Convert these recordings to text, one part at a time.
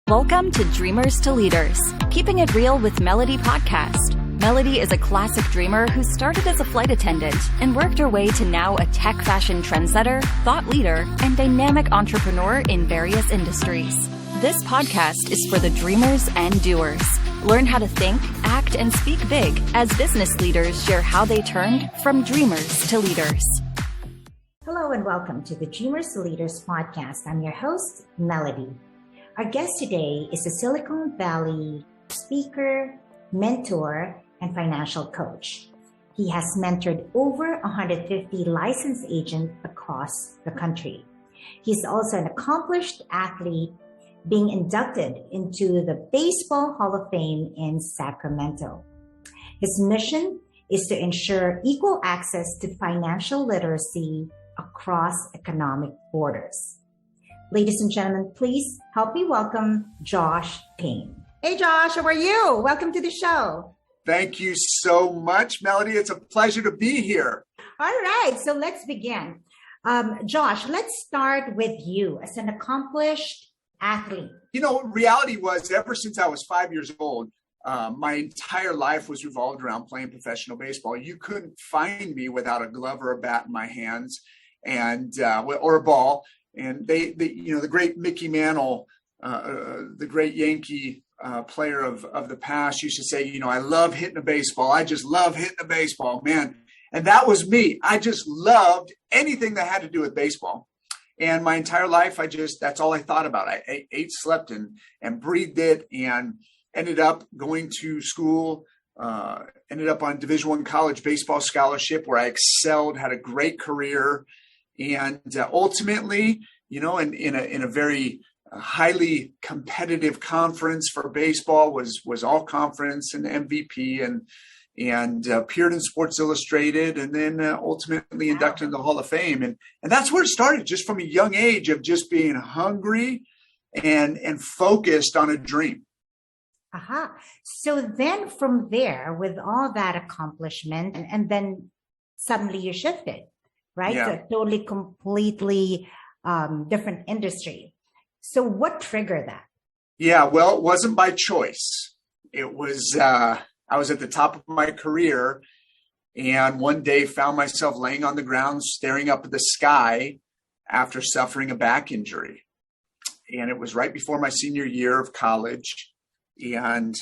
Welcome to Dreamers to Leaders, Keeping It Real with Melody podcast. Melody is a classic dreamer who started as a flight attendant and worked her way to now a tech fashion trendsetter, thought leader, and dynamic entrepreneur in various industries. This podcast is for the dreamers and doers. Learn how to think, act, and speak big as business leaders share how they turned from dreamers to leaders. Hello and welcome to the Dreamers to Leaders podcast. I'm your host, Melody. Our guest today is a Silicon Valley speaker, mentor, and financial coach. He has mentored over 150 licensed agents across the country. He's also an accomplished athlete, being inducted into the Baseball Hall of Fame in Sacramento. His mission is to ensure equal access to financial literacy across economic borders. Ladies and gentlemen, please help me welcome Josh Payne. Hey Josh, how are you? Welcome to the show. Thank you so much, Melody. It's a pleasure to be here. All right, so let's begin. Josh, let's start with you as an accomplished athlete. You know, reality was ever since I was 5 years old, my entire life was revolved around playing professional baseball. You couldn't find me without a glove or a bat in my hands and or a ball. And they the great Mickey Mantle, the great Yankee player of the past used to say, I love hitting a baseball. I just love hitting a baseball, man. And that was me. I just loved anything that had to do with baseball. And my entire life, that's all I thought about. I ate, slept, and breathed it, and ended up going to school, ended up on Division I college baseball scholarship where I excelled, had a great career. And ultimately, in a very highly competitive conference for baseball was all conference and MVP and appeared in Sports Illustrated, and then ultimately inducted into the Hall of Fame. And that's where it started, just from a young age of just being hungry and focused on a dream. Aha. So then from there, with all that accomplishment, and then suddenly you shifted, right? Yeah. So a totally, completely different industry. So what triggered that? Yeah, well, it wasn't by choice. It was, I was at the top of my career, and one day found myself laying on the ground, staring up at the sky after suffering a back injury. And it was right before my senior year of college. And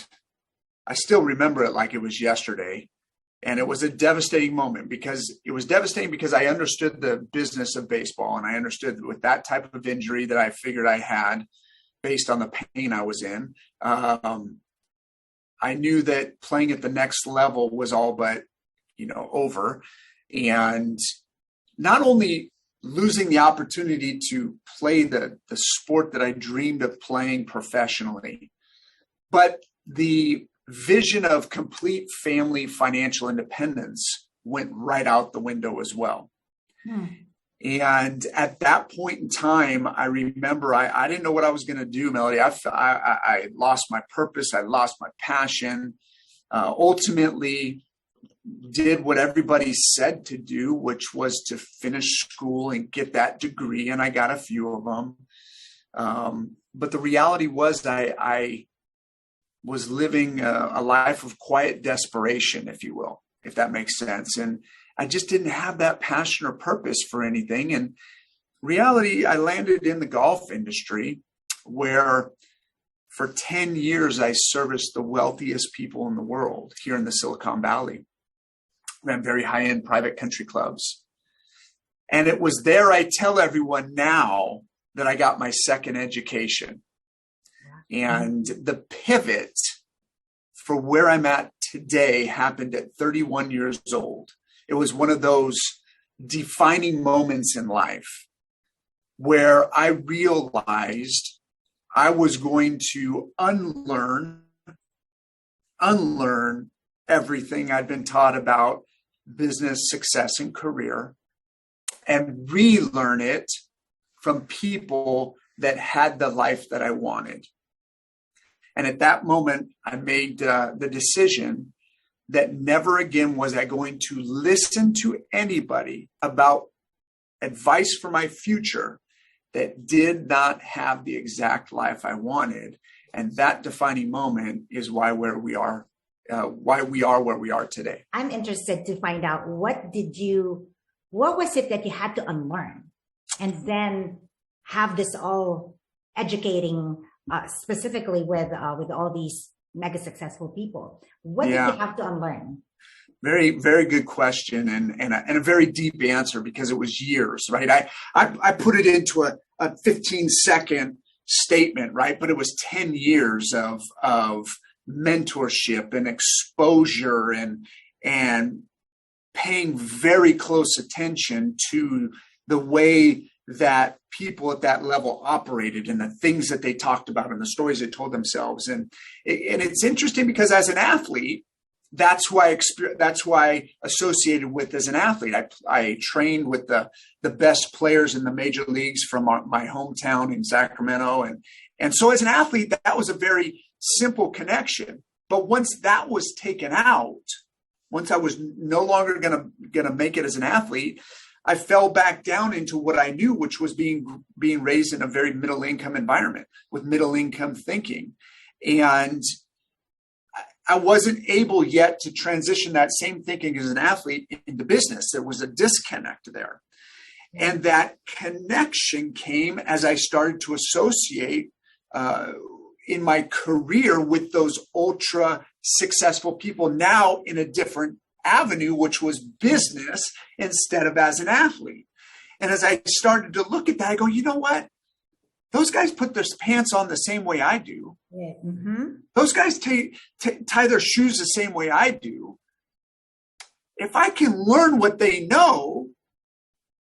I still remember it like it was yesterday. And it was a devastating moment because I understood the business of baseball, and I understood with that type of injury that I figured I had based on the pain I was in. I knew that playing at the next level was all but, over. And not only losing the opportunity to play the sport that I dreamed of playing professionally, but the vision of complete family financial independence went right out the window as well. And at that point in time, I remember I didn't know what I was going to do, Melody. I lost my purpose. I lost my passion. Ultimately, did what everybody said to do, which was to finish school and get that degree. And I got a few of them. But the reality was I was living a life of quiet desperation, if you will, if that makes sense. And I just didn't have that passion or purpose for anything. And reality, I landed in the golf industry where for 10 years, I serviced the wealthiest people in the world here in the Silicon Valley. Ran very high-end private country clubs. And it was there, I tell everyone now, that I got my second education. And the pivot for where I'm at today happened at 31 years old. It was one of those defining moments in life where I realized I was going to unlearn everything I'd been taught about business success and career and relearn it from people that had the life that I wanted. And at that moment, I made the decision that never again was I going to listen to anybody about advice for my future that did not have the exact life I wanted. And that defining moment is why we are where we are today. I'm interested to find out what was it that you had to unlearn and then have this all educating specifically with all these mega successful people. What did you have to unlearn? Very, very good question and a very deep answer, because it was years, right? I put it into a 15-second statement, right? But it was 10 years of mentorship and exposure and paying very close attention to the way that people at that level operated and the things that they talked about and the stories they told themselves. And it's interesting because as an athlete, that's why associated with as an athlete, I trained with the best players in the major leagues from my hometown in Sacramento. And so as an athlete, that was a very simple connection. But once that was taken out, once I was no longer going to make it as an athlete, I fell back down into what I knew, which was being raised in a very middle income environment with middle income thinking. And I wasn't able yet to transition that same thinking as an athlete into business. There was a disconnect there. And that connection came as I started to associate in my career with those ultra successful people, now in a different avenue, which was business instead of as an athlete. And as I started to look at that, I go, you know what? Those guys put their pants on the same way I do. Yeah. Mm-hmm. Those guys tie their shoes the same way I do. If I can learn what they know,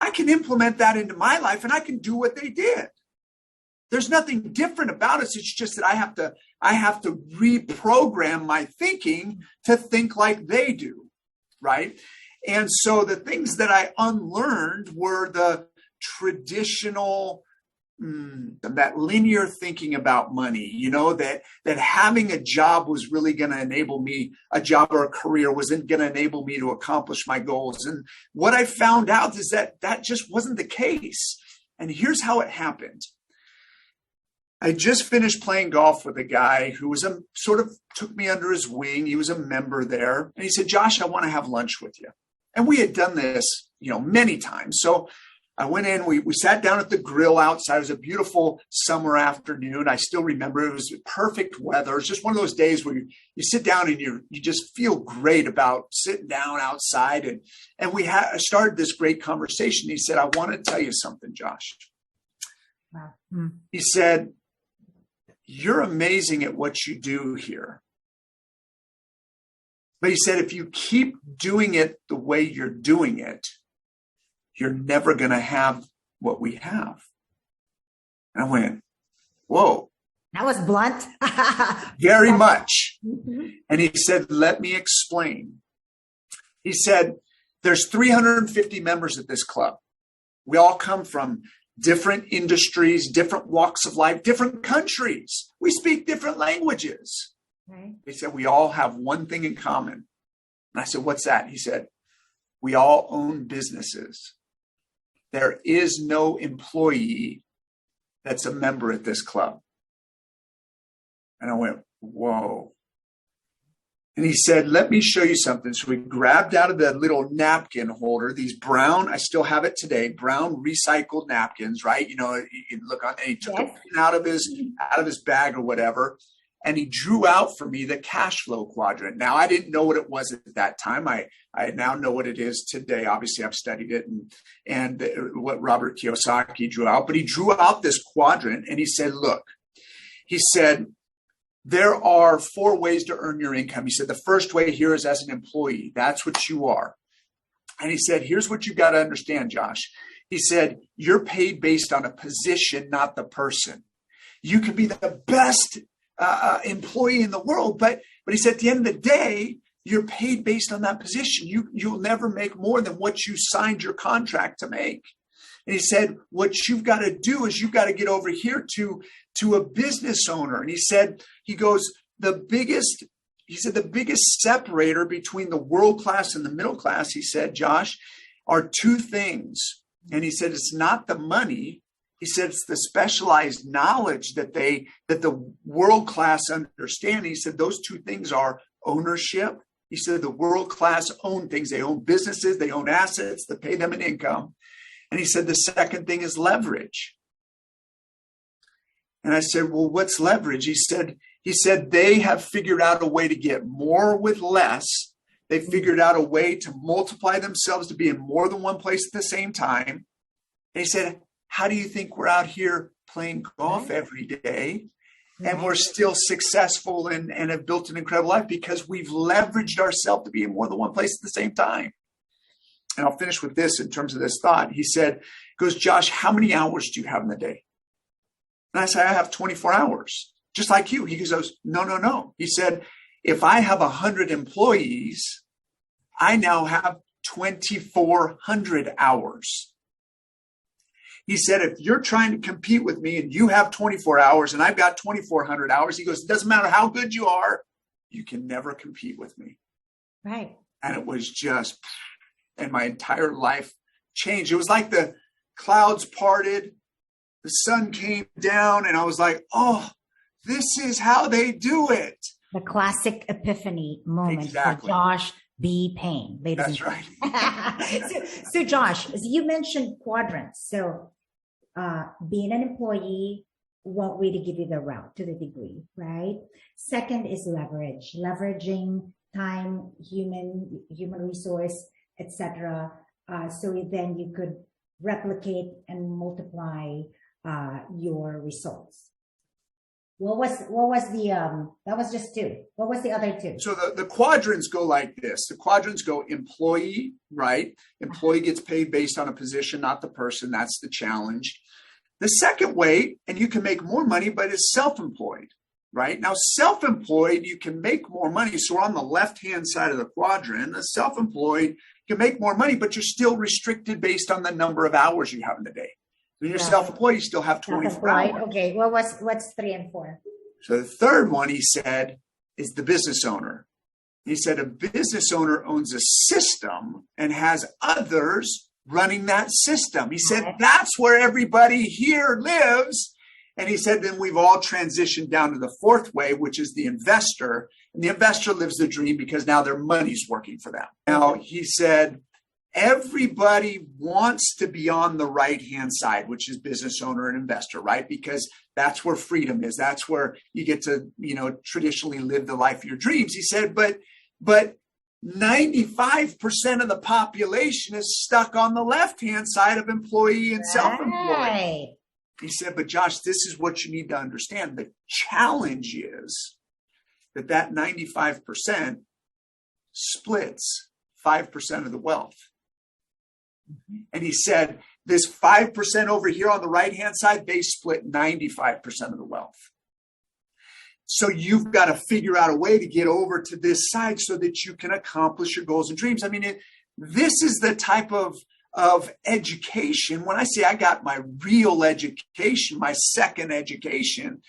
I can implement that into my life and I can do what they did. There's nothing different about us. It's just that I have to reprogram my thinking to think like they do, right? And so the things that I unlearned were the traditional, that linear thinking about money, that having a job was really going to enable me, a job or a career wasn't going to enable me to accomplish my goals. And what I found out is that just wasn't the case. And here's how it happened. I just finished playing golf with a guy who was sort of took me under his wing. He was a member there. And he said, Josh, I want to have lunch with you. And we had done this, many times. So I went in, we sat down at the grill outside. It was a beautiful summer afternoon. I still remember it was perfect weather. It's just one of those days where you sit down and you just feel great about sitting down outside. And we started this great conversation. He said, I want to tell you something, Josh. Wow. He said, you're amazing at what you do here. But he said, if you keep doing it the way you're doing it, you're never going to have what we have. And I went, whoa. That was blunt. Very much. And he said, let me explain. He said, there's 350 members at this club. We all come from different industries, different walks of life, different countries. We speak different languages. Right. He said, we all have one thing in common. And I said, what's that? He said, we all own businesses. There is no employee that's a member at this club. And I went, whoa. And he said, let me show you something. So we grabbed out of the little napkin holder, these brown, I still have it today, brown recycled napkins, right? You look on, and he took a pin out of his bag or whatever. And he drew out for me the cash flow quadrant. Now, I didn't know what it was at that time. I now know what it is today. Obviously, I've studied it and what Robert Kiyosaki drew out. But he drew out this quadrant and he said, look, he said, there are 4 ways to earn your income. He said, the first way here is as an employee. That's what you are. And he said, here's what you got to understand, Josh. He said, you're paid based on a position, not the person. You can be the best employee in the world, but he said, at the end of the day, you're paid based on that position. You'll never make more than what you signed your contract to make. And he said, what you've got to do is you've got to get over here to a business owner. And he said, the biggest separator between the world class and the middle class, he said, Josh, are 2 things. And he said, it's not the money, He said it's the specialized knowledge that the world-class understand. He said those two things are ownership. He said the world-class own things. They own businesses, they own assets that pay them an income. And he said the second thing is leverage. And I said, well, what's leverage? He said they have figured out a way to get more with less. They figured out a way to multiply themselves to be in more than one place at the same time. And he said, how do you think we're out here playing golf every day and we're still successful and have built an incredible life? Because we've leveraged ourselves to be in more than one place at the same time. And I'll finish with this in terms of this thought. He goes, Josh, how many hours do you have in the day? And I said, I have 24 hours, just like you. He goes, no. He said, if I have 100 employees, I now have 2,400 hours. He said, if you're trying to compete with me and you have 24 hours and I've got 2,400 hours, he goes, it doesn't matter how good you are, you can never compete with me. Right. And it was just, and my entire life changed. It was like the clouds parted, the sun came down, and I was like, oh, this is how they do it. The classic epiphany moment for Josh B. Payne. That's right. so Josh, as you mentioned quadrants. So being an employee won't really give you the route to the degree, right? Second is leverage, leveraging time, human resource, etc. So then you could replicate and multiply your results. What was the that was just two. What was the other two? So the quadrants go like this. The quadrants go employee, right? Employee gets paid based on a position, not the person. That's the challenge. The second way, and you can make more money, but it's self-employed, right? Now, self-employed, you can make more money. So we're on the left-hand side of the quadrant. The self-employed, you can make more money, but you're still restricted based on the number of hours you have in the day. When you're self-employed, you still have 24 hours. Okay. Well, what's 3 and 4? So the third one, he said, is the business owner. He said a business owner owns a system and has others running that system. He said that's where everybody here lives. And he said then we've all transitioned down to the fourth way, which is the investor. And the investor lives the dream because now their money's working for them. Now, he said, everybody wants to be on the right-hand side, which is business owner and investor, right? Because that's where freedom is. That's where you get to, traditionally live the life of your dreams. He said, but 95% of the population is stuck on the left-hand side of employee and self-employed. He said, but Josh, this is what you need to understand. The challenge is that 95% splits 5% of the wealth. And he said, this 5% over here on the right-hand side, they split 95% of the wealth. So you've got to figure out a way to get over to this side so that you can accomplish your goals and dreams. I mean, this is the type of education. When I say I got my real education, my second education,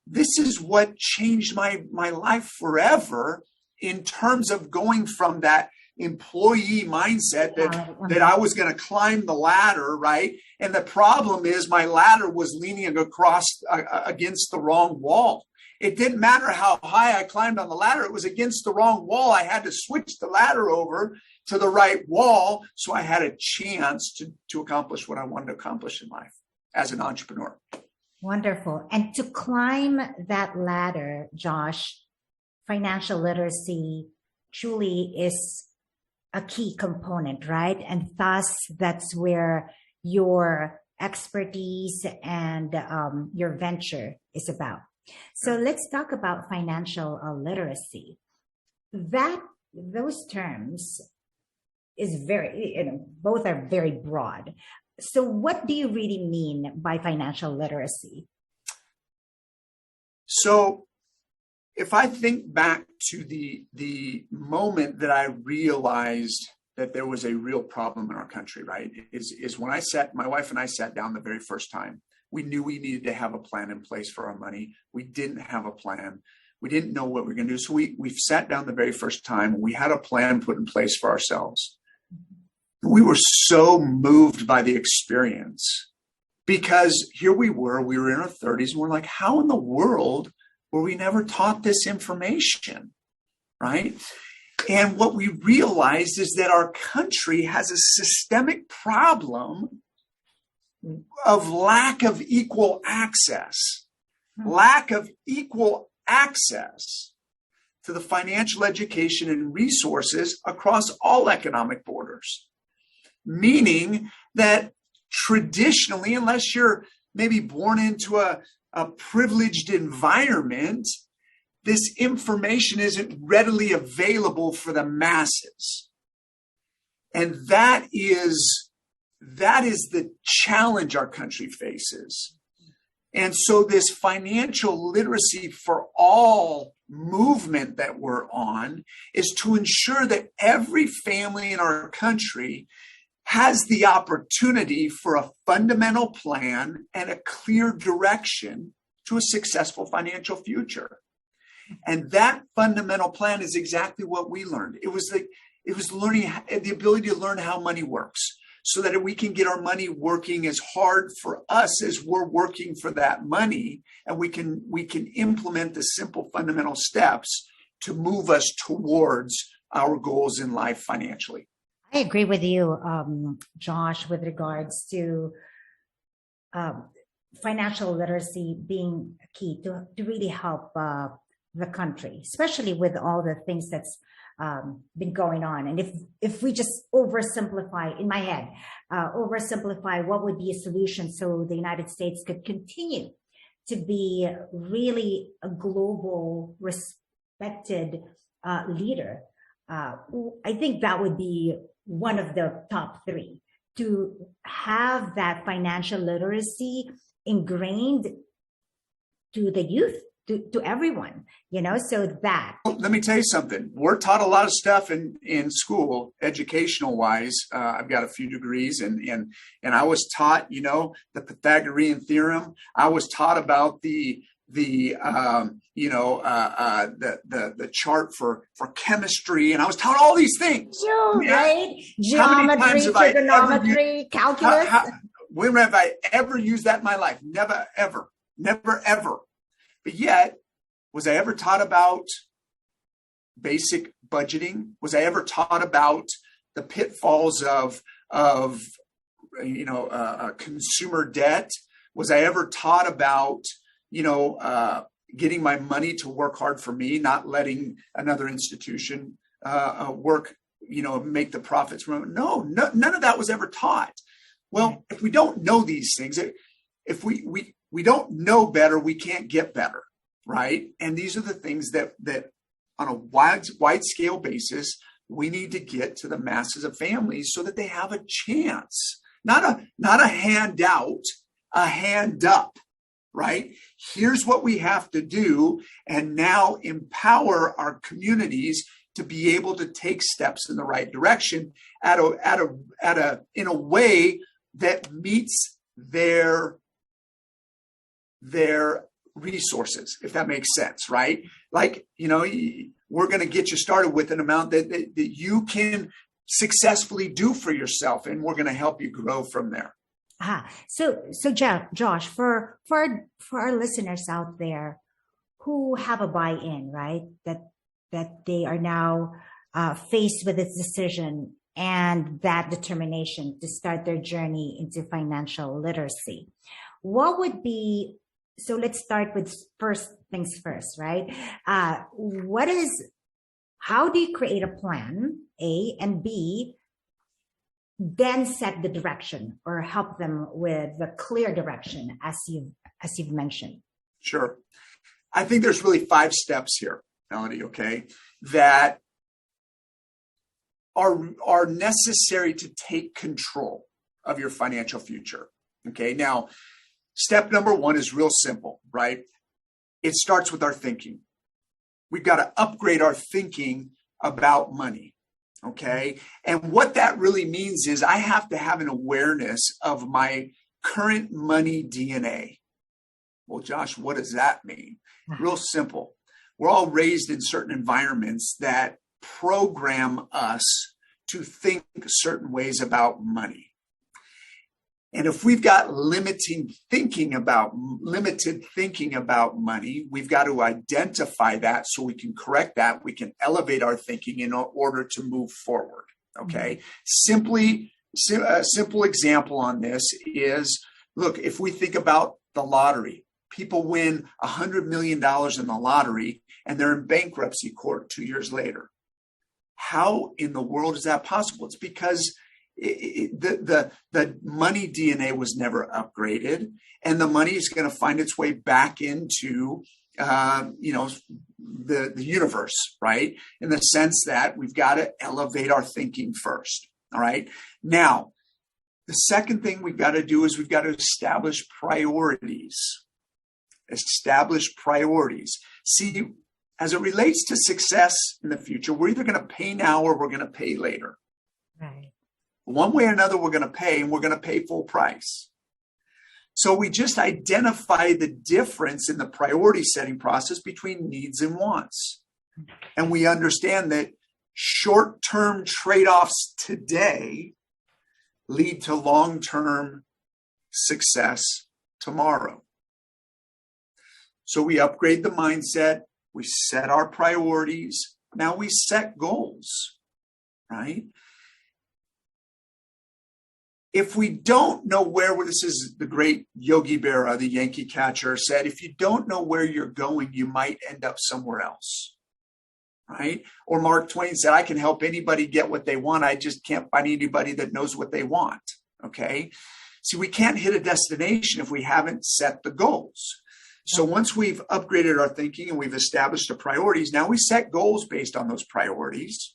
this is what changed my life forever in terms of going from that employee mindset that I was going to climb the ladder, right? And the problem is my ladder was leaning across against the wrong wall. It didn't matter how high I climbed on the ladder. It was against the wrong wall. I had to switch the ladder over to the right wall so I had a chance to accomplish what I wanted to accomplish in life as an entrepreneur. Wonderful. And to climb that ladder, Josh, financial literacy truly is a key component, right? And thus, that's where your expertise and your venture is about. So let's talk about financial literacy. Those terms is very, both are very broad. So what do you really mean by financial literacy? So if I think back to the moment that I realized that there was a real problem in our country, right, is when my wife and I sat down the very first time. We knew we needed to have a plan in place for our money. We didn't have a plan. We didn't know what we were going to do. So we sat down the very first time. We had a plan put in place for ourselves. We were so moved by the experience Because here we were in our 30s, and we're like, how in the world were we never taught this information, right? And what we realized is that our country has a systemic problem of lack of equal access to the financial education and resources across all economic borders. Meaning that traditionally, unless you're maybe born into a privileged environment, this information isn't readily available for the masses. And that is the challenge our country faces. And so this financial literacy for all movement that we're on is to ensure that every family in our country has the opportunity for a fundamental plan and a clear direction to a successful financial future. And that fundamental plan is exactly what we learned. It was learning the ability to learn how money works, so that we can get our money working as hard for us as we're working for that money, and we can implement the simple fundamental steps to move us towards our goals in life financially. I agree with you, Josh, with regards to financial literacy being key to really help the country, especially with all the things that's been going on. And if we just oversimplify, in my head, oversimplify what would be a solution so the United States could continue to be really a global, respected leader, I think that would be one of the top three, to have that financial literacy ingrained to the youth, to everyone, so that. Let me tell you something. We're taught a lot of stuff in school, educational wise. I've got a few degrees, and I was taught, the Pythagorean theorem. I was taught about the chart for chemistry, and I was taught all these things. Right? Geometry, trigonometry, calculus. When have I ever used that in my life? Never, ever. But yet, was I ever taught about basic budgeting? Was I ever taught about the pitfalls of consumer debt? Was I ever taught about getting my money to work hard for me, not letting another institution work, make the profits from it? No, none of that was ever taught. Well, if we don't know these things, if we don't know better, we can't get better, right? And these are the things that on a wide scale basis, we need to get to the masses of families so that they have a chance, not a handout, a hand up, right? Here's what we have to do, and now empower our communities to be able to take steps in the right direction in a way that meets their resources, if that makes sense, right? Like, we're going to get you started with an amount that you can successfully do for yourself, and we're going to help you grow from there. So Josh, for our listeners out there who have a buy-in, right, that they are now faced with this decision and that determination to start their journey into financial literacy, what would be, so let's start with first things first, right? How do you create a plan, A, and B, then set the direction or help them with the clear direction as you've mentioned? Sure. I think there's really 5 steps here, Melody, okay, that are necessary to take control of your financial future. Okay. Now, step number 1 is real simple, right? It starts with our thinking. We've got to upgrade our thinking about money. Okay. And what that really means is I have to have an awareness of my current money DNA. Well, Josh, what does that mean? Real simple. We're all raised in certain environments that program us to think certain ways about money. And if we've got limited thinking about money, we've got to identify that so we can correct that. We can elevate our thinking in order to move forward. Okay. A simple example on this is, look, if we think about the lottery, people win $100 million in the lottery and they're in bankruptcy court 2 years later. How in the world is that possible? It's because the money DNA was never upgraded, and the money is going to find its way back into the universe, right? In the sense that we've got to elevate our thinking first. All right. Now, the second thing we've got to do is we've got to establish priorities. See, as it relates to success in the future, we're either going to pay now or we're going to pay later. Right. One way or another, we're going to pay, and we're going to pay full price. So we just identify the difference in the priority setting process between needs and wants. And we understand that short-term trade-offs today lead to long-term success tomorrow. So we upgrade the mindset, we set our priorities, now we set goals, right? If we don't know this is the great Yogi Berra, the Yankee catcher, said, if you don't know where you're going, you might end up somewhere else, right? Or Mark Twain said, I can help anybody get what they want. I just can't find anybody that knows what they want, okay? See, we can't hit a destination if we haven't set the goals. So once we've upgraded our thinking and we've established the priorities, now we set goals based on those priorities.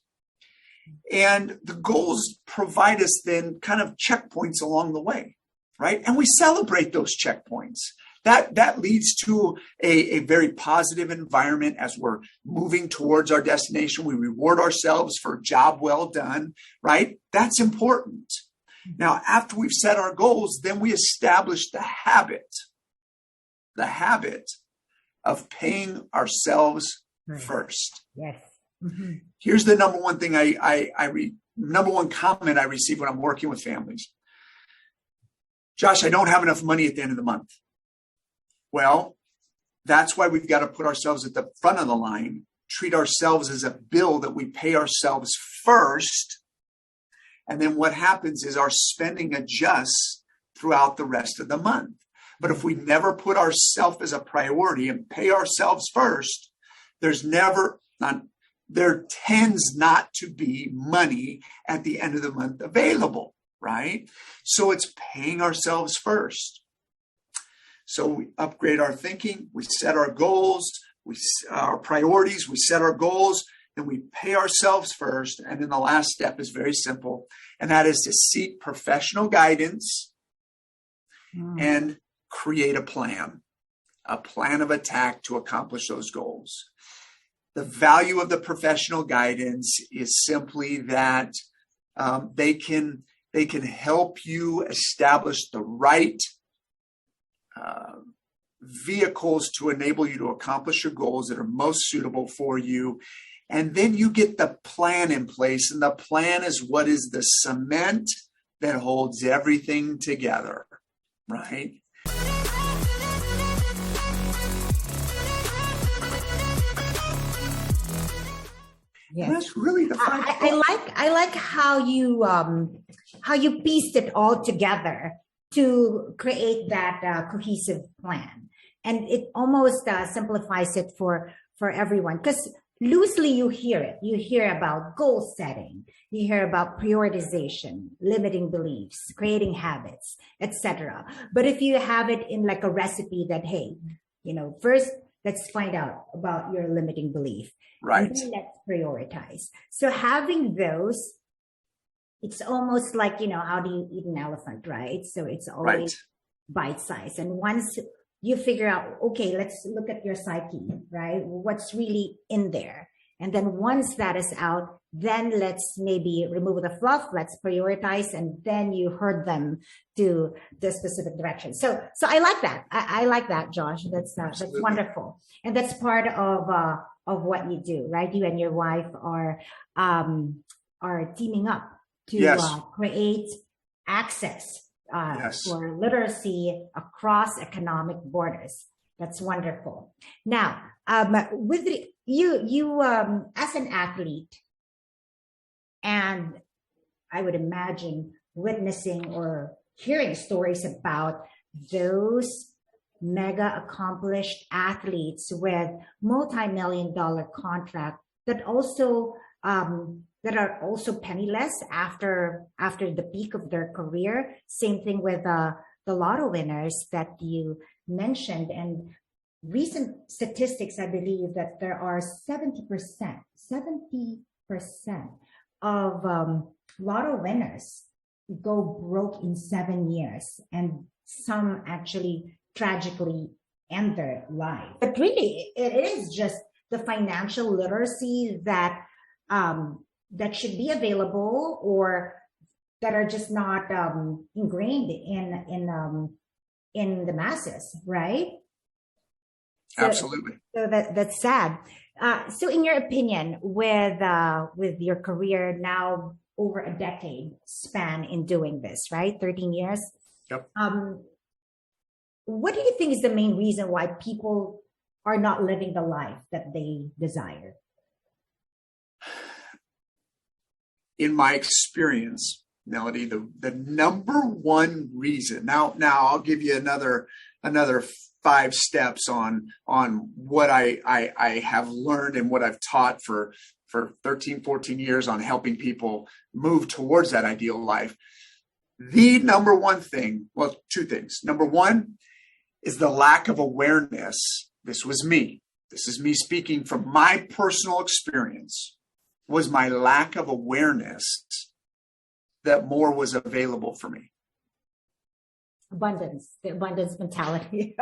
And the goals provide us then kind of checkpoints along the way, right? And we celebrate those checkpoints. That leads to a very positive environment as we're moving towards our destination. We reward ourselves for a job well done, right? That's important. Now, after we've set our goals, then we establish the habit of paying ourselves first. Yes. Mm-hmm. Here's the number one thing number one comment I receive when I'm working with families. Josh, I don't have enough money at the end of the month. Well, that's why we've got to put ourselves at the front of the line, treat ourselves as a bill that we pay ourselves first. And then what happens is our spending adjusts throughout the rest of the month. But if we never put ourselves as a priority and pay ourselves first, there tends not to be money at the end of the month available, right? So it's paying ourselves first. So we upgrade our thinking, we set our goals, our priorities, we set our goals, and we pay ourselves first. And then the last step is very simple, and that is to seek professional guidance and create a plan of attack to accomplish those goals. The value of the professional guidance is simply that they can help you establish the right vehicles to enable you to accomplish your goals that are most suitable for you. And then you get the plan in place. And the plan is what is the cement that holds everything together, right? Yes. That's really the fun. I like how you pieced it all together to create that cohesive plan, and it almost simplifies it for everyone, because loosely you hear about goal setting, you hear about prioritization, limiting beliefs, creating habits, etc. But if you have it in like a recipe that, hey, first let's find out about your limiting belief. Right. And then let's prioritize. So having those, it's almost like, how do you eat an elephant, right? So it's always bite size. And once you figure out, okay, let's look at your psyche, right? What's really in there? And then once that is out, then let's maybe remove the fluff, let's prioritize, and then you herd them to the specific direction. So I like that. I like that, Josh. That's wonderful. And that's part of what you do, right? You and your wife are teaming up to create access Yes. or literacy across economic borders. That's wonderful. Now, you as an athlete, and I would imagine witnessing or hearing stories about those mega accomplished athletes with multi-million-dollar contract that also that are also penniless after the peak of their career. Same thing with the lotto winners that you mentioned. And recent statistics, I believe that there are 70% of lotto winners go broke in 7 years, and some actually tragically end their life. But really, it is just the financial literacy that that should be available, or that are just not ingrained in the masses, right? Absolutely. So that's sad. So, in your opinion, with your career now over a decade span in doing this, right? 13 years. Yep. What do you think is the main reason why people are not living the life that they desire? In my experience, Melody, the number one reason. Now I'll give you another 5 steps on what I have learned and what I've taught for 13, 14 years on helping people move towards that ideal life. The number one thing, well, 2 things. Number one is the lack of awareness. This is me speaking from my personal experience, was my lack of awareness that more was available for me. The abundance mentality.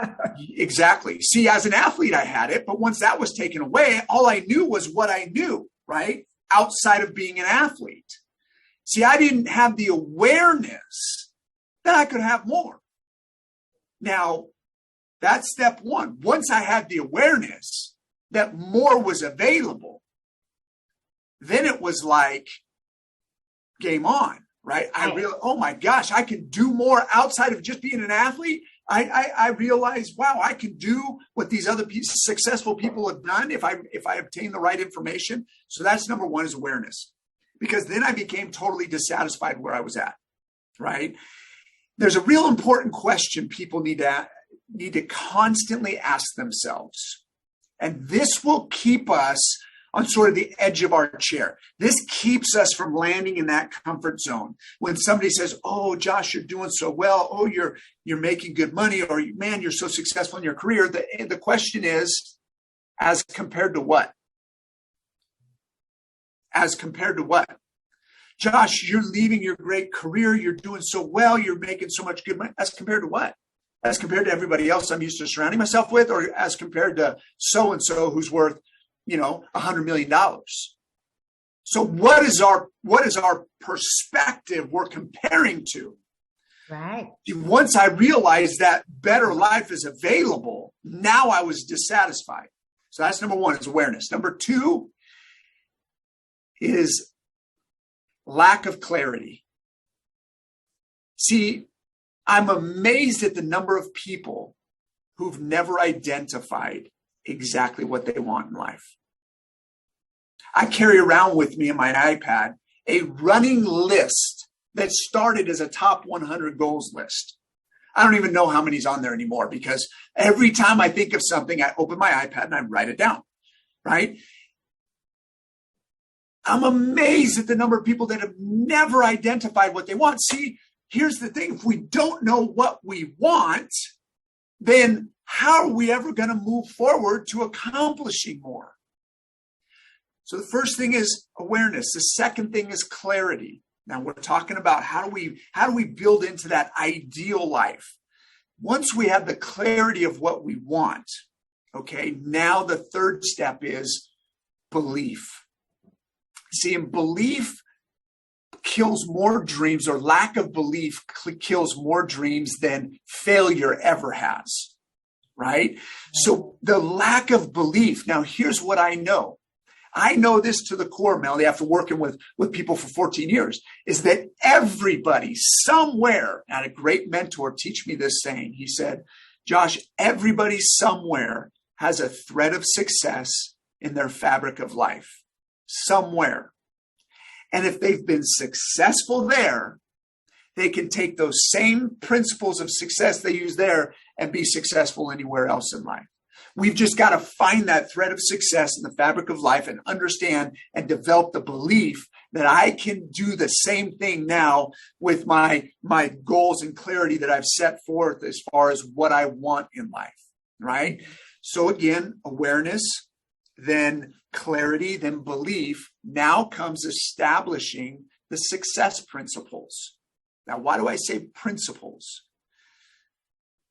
Exactly. See, as an athlete, I had it, but once that was taken away, all I knew was what I knew, right? Outside of being an athlete. See, I didn't have the awareness that I could have more. Now, that's step one. Once I had the awareness that more was available, then it was like game on, right? I realized, oh my gosh, I can do more outside of just being an athlete. I realized, wow, I can do what these other successful people have done if I obtain the right information. So that's number one, is awareness, because then I became totally dissatisfied where I was at, right? There's a real important question people need to constantly ask themselves. And this will keep us on sort of the edge of our chair. This keeps us from landing in that comfort zone. When somebody says, oh, Josh, you're doing so well. Oh, you're making good money, or man, you're so successful in your career. The question is, as compared to what? As compared to what? Josh, you're leaving your great career. You're doing so well. You're making so much good money. As compared to what? As compared to everybody else I'm used to surrounding myself with, or as compared to so-and-so who's worth, $100 million. So what is our perspective we're comparing to? Right. Once I realized that better life is available, now I was dissatisfied. So that's number one, is awareness. Number 2 is lack of clarity. See, I'm amazed at the number of people who've never identified exactly what they want in life. I carry around with me in my iPad a running list that started as a top 100 goals list. I don't even know how many's on there anymore, because every time I think of something, I open my iPad and I write it down, right? I'm amazed at the number of people that have never identified what they want. See, here's the thing. If we don't know what we want, then how are we ever going to move forward to accomplishing more? So the first thing is awareness. The second thing is clarity. Now we're talking about how do we build into that ideal life? Once we have the clarity of what we want, okay, now the third step is belief. See, and belief kills more dreams, or lack of belief kills more dreams than failure ever has, right? So the lack of belief. Now, here's what I know. I know this to the core, Melody, after working with people for 14 years, is that everybody somewhere, and a great mentor teach me this saying. He said, Josh, everybody somewhere has a thread of success in their fabric of life. Somewhere. And if they've been successful there, they can take those same principles of success they use there and be successful anywhere else in life. We've just got to find that thread of success in the fabric of life and understand and develop the belief that I can do the same thing now with my goals and clarity that I've set forth as far as what I want in life, right? So again, awareness, then clarity, then belief. Now comes establishing the success principles. Now, why do I say principles?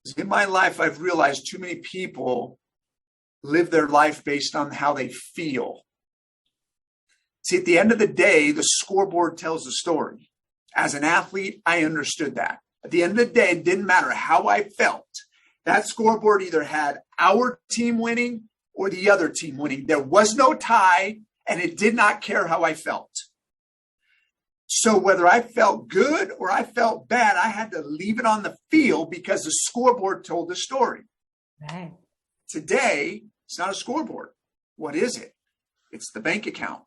Because in my life, I've realized too many people live their life based on how they feel. See, at the end of the day, the scoreboard tells the story. As an athlete, I understood that. At the end of the day, it didn't matter how I felt. That scoreboard either had our team winning or the other team winning. There was no tie, and it did not care how I felt. So whether I felt good or I felt bad, I had to leave it on the field because the scoreboard told the story. Right. Today, it's not a scoreboard. What is it? It's the bank account.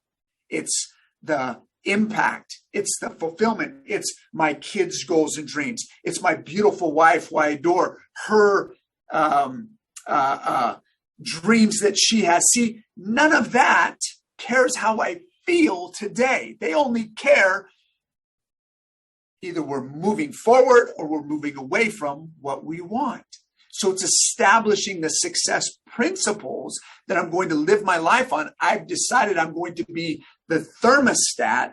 It's the impact. It's the fulfillment. It's my kids' goals and dreams. It's my beautiful wife who I adore, her dreams that she has. See, none of that cares how I feel today. They only care either we're moving forward or we're moving away from what we want. So it's establishing the success principles that I'm going to live my life on. I've decided I'm going to be the thermostat,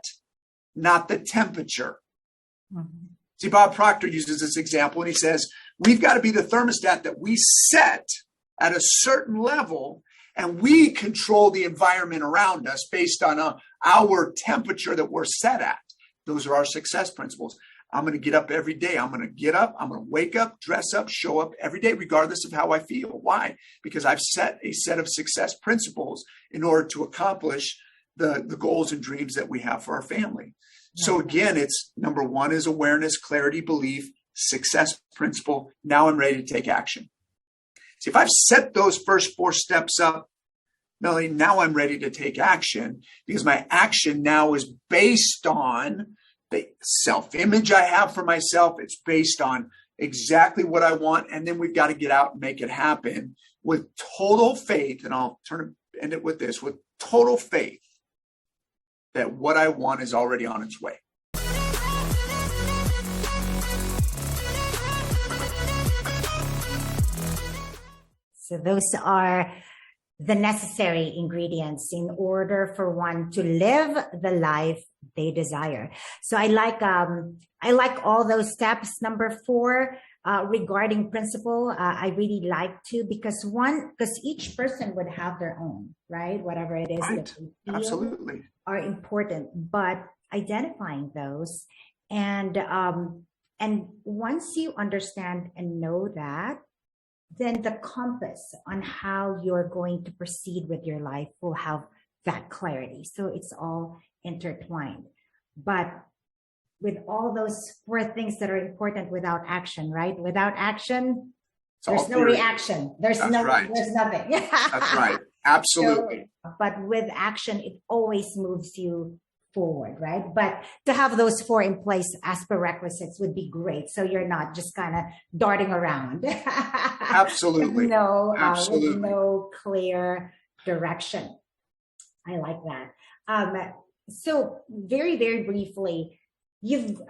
not the temperature. Mm-hmm. See, Bob Proctor uses this example and he says, we've got to be the thermostat that we set at a certain level, and we control the environment around us based on our temperature that we're set at. Those are our success principles. I'm going to get up every day. I'm going to get up. I'm going to wake up, dress up, show up every day, regardless of how I feel. Why? Because I've set a set of success principles in order to accomplish the goals and dreams that we have for our family. Yeah. So again, it's number one is awareness, clarity, belief, success principle. Now I'm ready to take action. See, if I've set those first 4 steps up, Melanie, now I'm ready to take action because my action now is based on the self-image I have for myself. It's based on exactly what I want. And then we've got to get out and make it happen with total faith. And I'll end it with this, with total faith that what I want is already on its way. So those are the necessary ingredients in order for one to live the life they desire. So I like all those steps. Number 4, regarding principle, I really like to because each person would have their own, right? Whatever it is right. that they feel Absolutely are important, but identifying those and once you understand and know that, then the compass on how you're going to proceed with your life will have that clarity. So it's all intertwined. But with all those 4 things that are important without action, right? Without action, there's no reaction. There's right. There's nothing. That's right. Absolutely. So, but with action, it always moves you forward, right? But to have those 4 in place as prerequisites would be great. So you're not just kind of darting around. Absolutely. With no clear direction. I like that. So very, very briefly, you've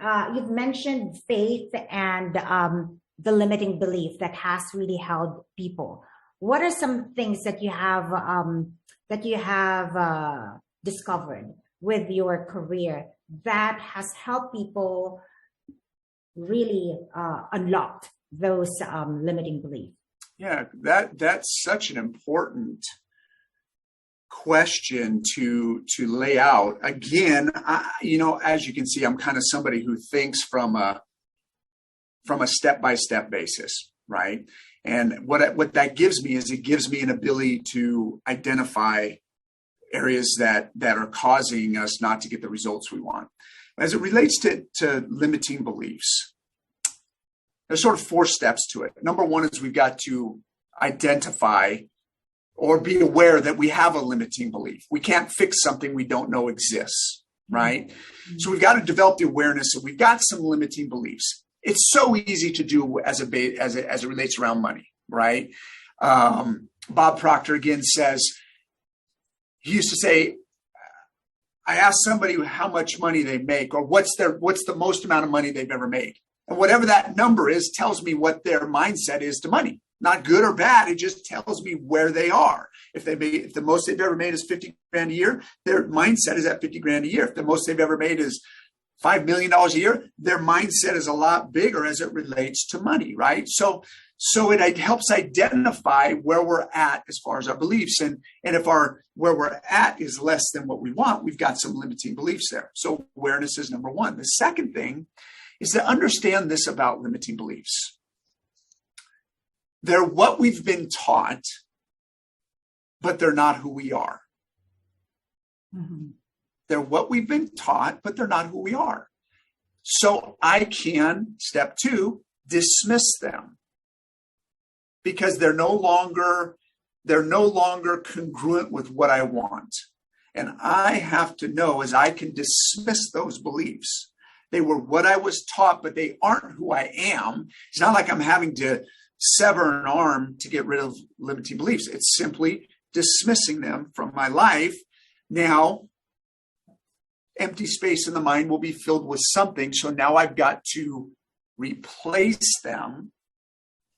mentioned faith and the limiting belief that has really held people. What are some things that you have discovered with your career that has helped people really unlock those limiting beliefs? Yeah, that's such an important question to lay out. Again, as you can see, I'm kind of somebody who thinks from a step-by-step basis, right? And what that gives me is it gives me an ability to identify areas that are causing us not to get the results we want. As it relates to limiting beliefs, there's sort of 4 steps to it. Number 1 is we've got to identify or be aware that we have a limiting belief. We can't fix something we don't know exists, right? Mm-hmm. So we've got to develop the awareness that we've got some limiting beliefs. It's so easy to do as it relates around money, right? Bob Proctor again says, he used to say, I asked somebody how much money they make, or what's the most amount of money they've ever made. And whatever that number is tells me what their mindset is to money. Not good or bad. It just tells me where they are. If the most they've ever made is 50 grand a year, their mindset is at 50 grand a year. If the most they've ever made is $5 million a year, their mindset is a lot bigger as it relates to money, right? So it helps identify where we're at as far as our beliefs. And if where we're at is less than what we want, we've got some limiting beliefs there. So awareness is number 1. The second thing is to understand this about limiting beliefs. They're what we've been taught, but they're not who we are. Mm-hmm. They're what we've been taught, but they're not who we are. So I can, step 2, dismiss them because they're no longer congruent with what I want. And I have to know as I can dismiss those beliefs. They were what I was taught, but they aren't who I am. It's not like I'm having to sever an arm to get rid of limiting beliefs. It's simply dismissing them from my life. Now, empty space in the mind will be filled with something. So now I've got to replace them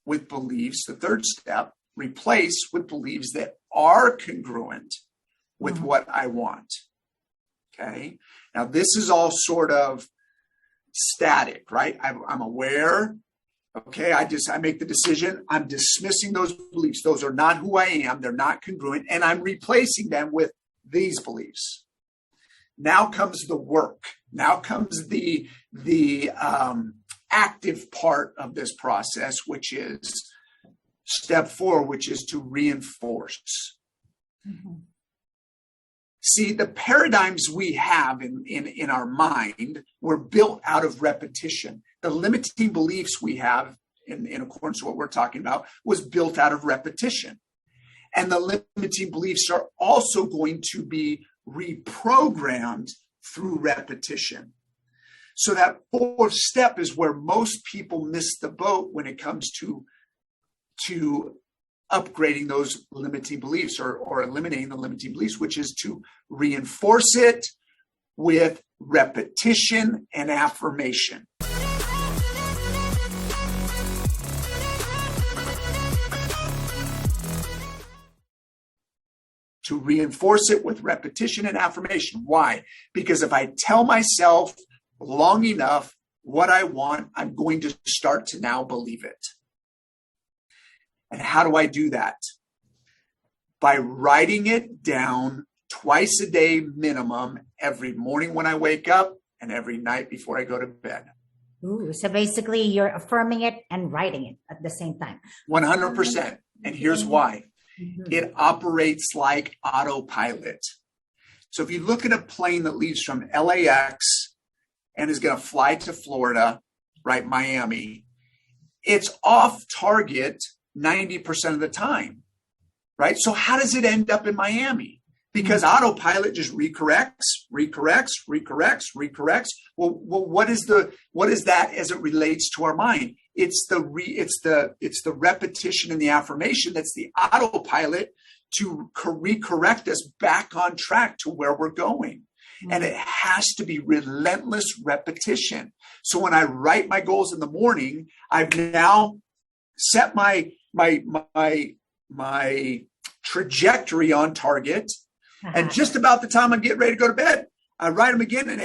with beliefs. The third step, replace with beliefs that are congruent with what I want. Okay. Now this is all sort of static, right? I'm aware. Okay. I make the decision. I'm dismissing those beliefs. Those are not who I am. They're not congruent. And I'm replacing them with these beliefs. Now comes the work. Now comes the active part of this process, which is step 4, which is to reinforce. Mm-hmm. See, the paradigms we have in our mind were built out of repetition. The limiting beliefs we have, in accordance to what we're talking about, was built out of repetition. And the limiting beliefs are also going to be reprogrammed through repetition. So that 4th step is where most people miss the boat when it comes to upgrading those limiting beliefs or eliminating the limiting beliefs, which is to reinforce it with repetition and affirmation. To reinforce it with repetition and affirmation. Why? Because if I tell myself long enough what I want, I'm going to start to now believe it. And how do I do that? By writing it down twice a day minimum, every morning when I wake up and every night before I go to bed. Ooh, so basically you're affirming it and writing it at the same time. 100%. And here's why. Mm-hmm. It operates like autopilot. So if you look at a plane that leaves from LAX and is going to fly to Florida, right, Miami, it's off target 90% of the time, right? So how does it end up in Miami? Because autopilot just recorrects. Well, what is that as it relates to our mind? It's the repetition and the affirmation that's the autopilot to recorrect us back on track to where we're going. And it has to be relentless repetition. So when I write my goals in the morning, I've now set my trajectory on target. And just about the time I'm getting ready to go to bed, I write them again and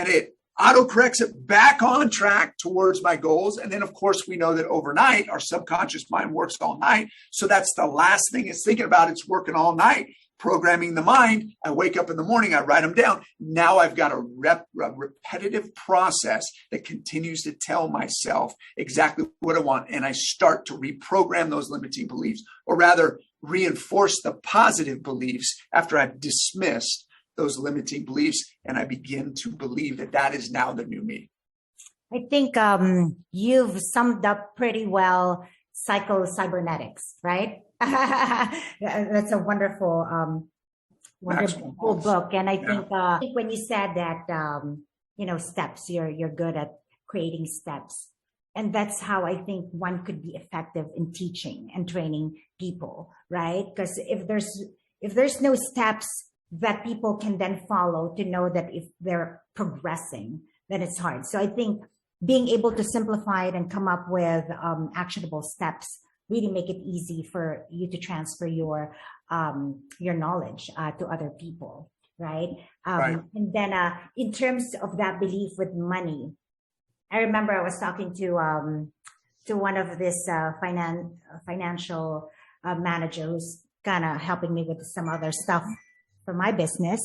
it autocorrects it back on track towards my goals. And then, of course, we know that overnight, our subconscious mind works all night. So that's the last thing it's thinking about. It's working all night, programming the mind. I wake up in the morning, I write them down. Now I've got a repetitive process that continues to tell myself exactly what I want. And I start to reprogram those limiting beliefs, or rather reinforce the positive beliefs after I've dismissed those limiting beliefs, and I begin to believe that that is now the new me. I think you've summed up pretty well psycho-cybernetics, right? That's a wonderful book. And I think when you said that, steps, you're good at creating steps. And that's how I think one could be effective in teaching and training people, right? Because if there's no steps that people can then follow to know that if they're progressing, then it's hard. So I think being able to simplify it and come up with actionable steps really make it easy for you to transfer your knowledge to other people, right? And then in terms of that belief with money, I remember I was talking to one of this financial manager who's kind of helping me with some other stuff for my business.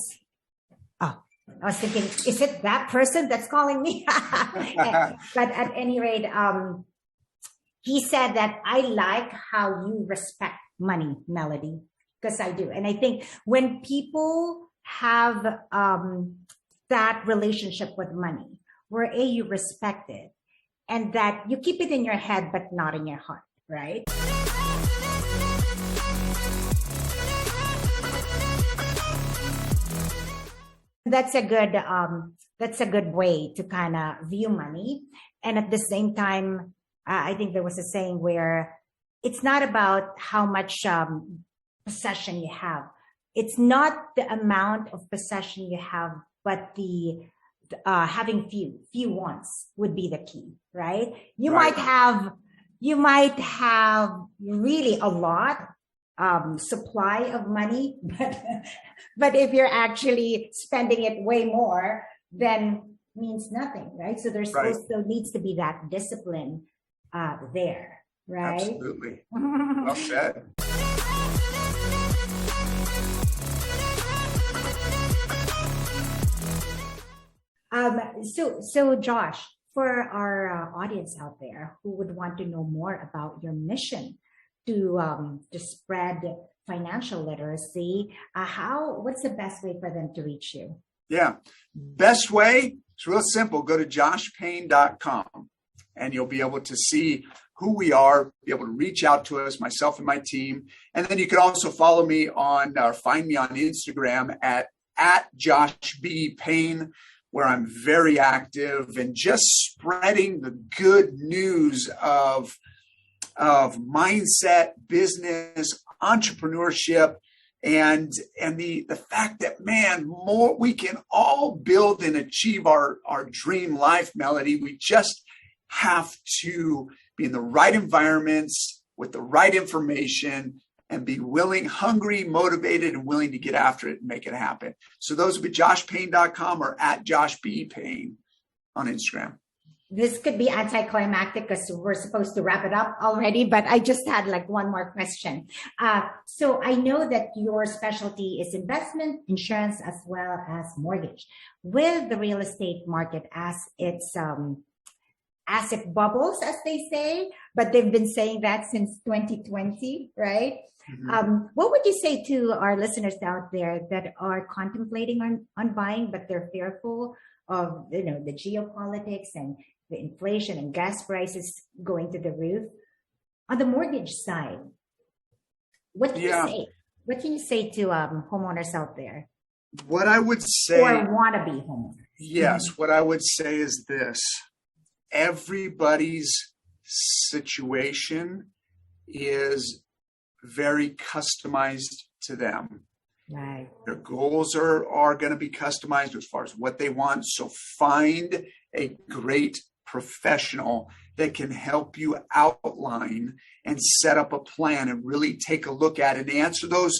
Oh, I was thinking, is it that person that's calling me? But at any rate, he said that I like how you respect money, Melody, because I do. And I think when people have that relationship with money, where you respect it, and that you keep it in your head, but not in your heart, right? That's a good way to kind of view money. And at the same time, I think there was a saying where it's not about how much possession you have. It's not the amount of possession you have, but the having few wants would be the key, right? You might have really a lot supply of money, but if you're actually spending it way more, then means nothing, right? So there's also needs to be that discipline there, right? Absolutely. Well said. So Josh, for our audience out there who would want to know more about your mission to spread financial literacy, what's the best way for them to reach you? Yeah, best way, it's real simple. Go to joshpayne.com and you'll be able to see who we are, be able to reach out to us, myself and my team. And then you can also follow me find me on Instagram at Josh B. Payne, where I'm very active and just spreading the good news of mindset, business, entrepreneurship, and the fact that, man, we can all build and achieve our dream life, Melody. We just have to be in the right environments with the right information and be hungry, motivated, and willing to get after it and make it happen. So those would be joshpayne.com or at Josh B. Payne on Instagram. This could be anticlimactic because we're supposed to wrap it up already, but I just had one more question. So I know that your specialty is investment, insurance, as well as mortgage. With the real estate market as it bubbles, as they say, but they've been saying that since 2020, right? Mm-hmm. What would you say to our listeners out there that are contemplating on buying, but they're fearful of the geopolitics and the inflation and gas prices going to the roof? On the mortgage side, what can you say? What can you say to homeowners out there? What I would say, or wannabe homeowners. Yes, what I would say is this: everybody's situation is very customized to them. Right. Their goals are going to be customized as far as what they want. So find a great professional that can help you outline and set up a plan and really take a look at it and answer those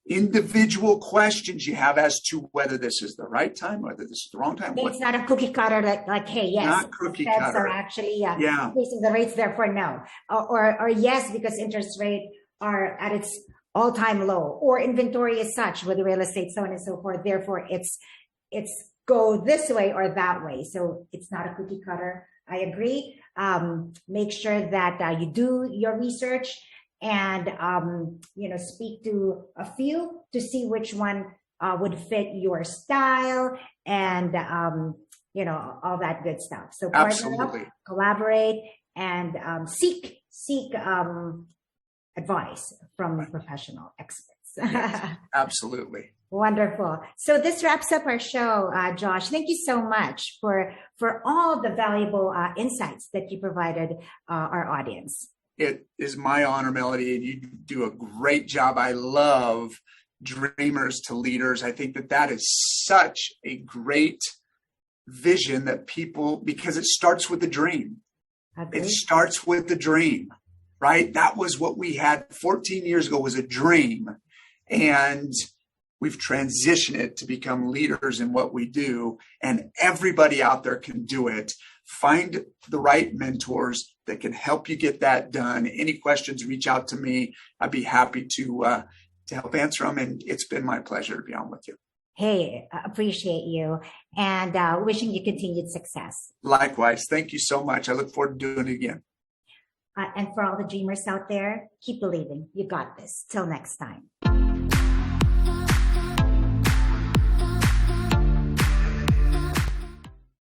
individual questions you have as to whether this is the right time, whether this is the wrong time. It's not a cookie cutter like hey, yes, not cookie cutter. Are actually increasing the rates, therefore no, or yes, because interest rates are at its all-time low, or inventory is such with real estate, so on and so forth. Therefore, it's go this way or that way. So it's not a cookie cutter. I agree. Make sure that you do your research and, speak to a few to see which one would fit your style and, all that good stuff. So partner up, collaborate, and seek advice from professional experts. Yes, absolutely. Wonderful. So this wraps up our show, Josh. Thank you so much for all the valuable insights that you provided our audience. It is my honor, Melody, and you do a great job. I love dreamers to leaders. I think that is such a great vision that people, because it starts with a dream. It starts with the dream, right? That was what we had 14 years ago, was a dream. And we've transitioned it to become leaders in what we do. And everybody out there can do it. Find the right mentors that can help you get that done. Any questions, reach out to me. I'd be happy to help answer them. And it's been my pleasure to be on with you. Hey, appreciate you, and wishing you continued success. Likewise. Thank you so much. I look forward to doing it again. And for all the dreamers out there, keep believing. You got this. Till next time.